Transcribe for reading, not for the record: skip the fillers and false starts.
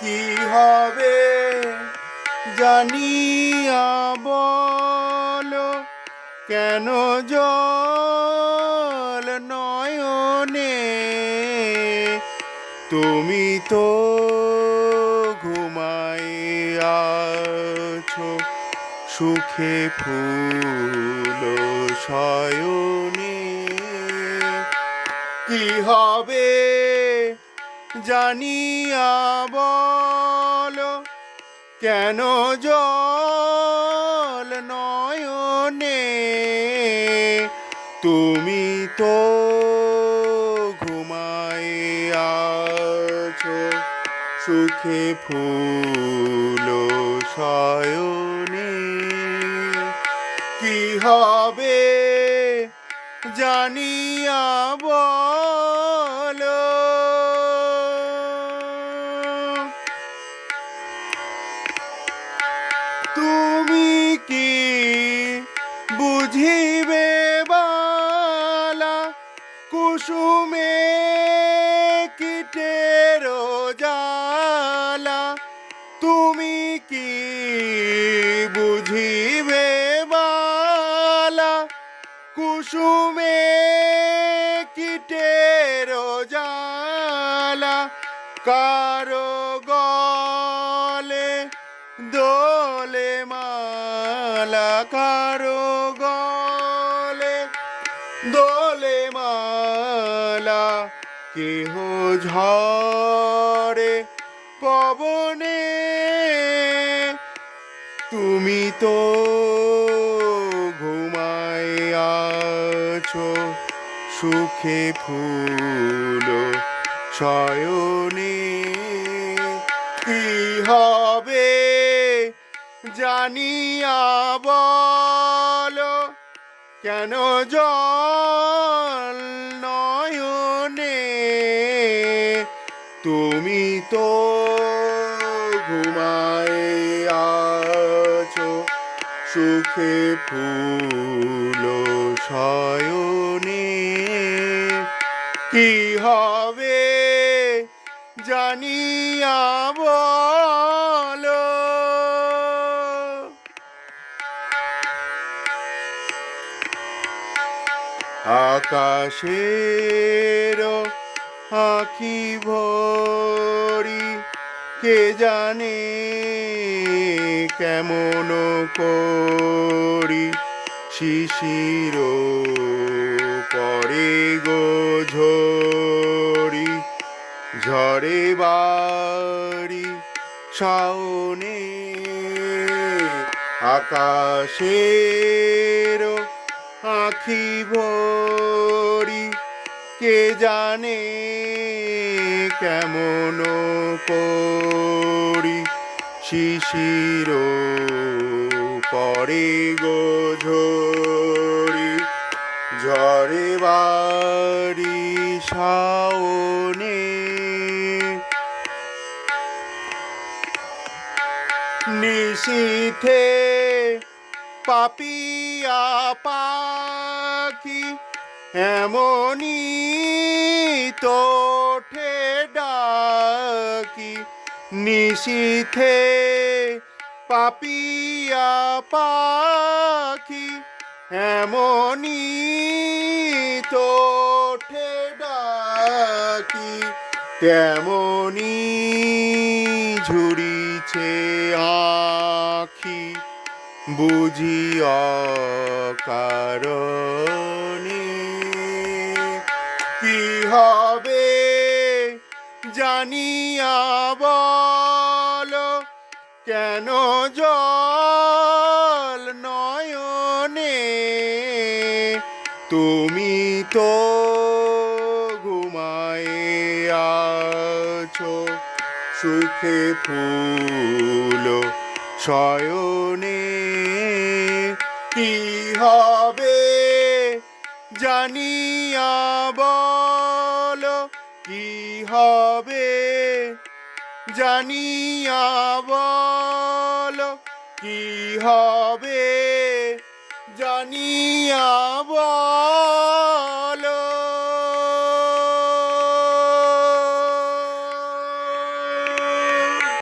কি হবে জানিয়া বলো, কেন জল নয়নে? তুমি তো ঘুমাইয়াছো সুখে ফুল শয়নে। কি হবে জানিয়া বলো, কেন জল নয়নে? তুমি তো ঘুমাইয়াছো সুখে ফুল শয়নে। কি হবে জানিয়া বলো। তুমি কি বুঝিবে বালা, কুসুমে কীটের জ্বালা? তুমি কি বুঝিবে বালা, কুসুমে কীটের জ্বালা? কারো গলে দোলে মালা, কারো গলে দোলে মালা, কেহ ঝড়ে পবনে। তুমি তো ঘুমাইয়াছো সুখে ফুল শয়নে। কি হবে জানিয়া বলো, কেন জল নয়নে? তুমি তো ঘুমাইয়াছো সুখে ফুল শয়নে। কি হবে জানিয়া বলো। আকাশের আঁখি ভরি, কে জানে কেমন করি শিশির পরে গো ঝরি, ঝরে বাড়ি শাওনে। আকাশের আঁখি ভরি, কে জানে কেমন করি শিশির পরে গো ঝরি, ঝরে বাড়ি শাওনে। নিশীথে পাপিয়া পাখি এমনি তো ওঠে ডাকি। নিশীথে পাপিয়া পাখি এমনি তো ওঠে ডাকি, তেমনি ঝুরিছে আঁখি বুঝি অকারণে। কি হবে জানিয়া বলো, কেন জল নয়নে? তুমি তো ঘুমাইয়াছো সুখে ফুল শয়নে। কি হবে জানিয়া বলো, কি হবে জানিয়া বলো, কি হবে জানিয়া বলো।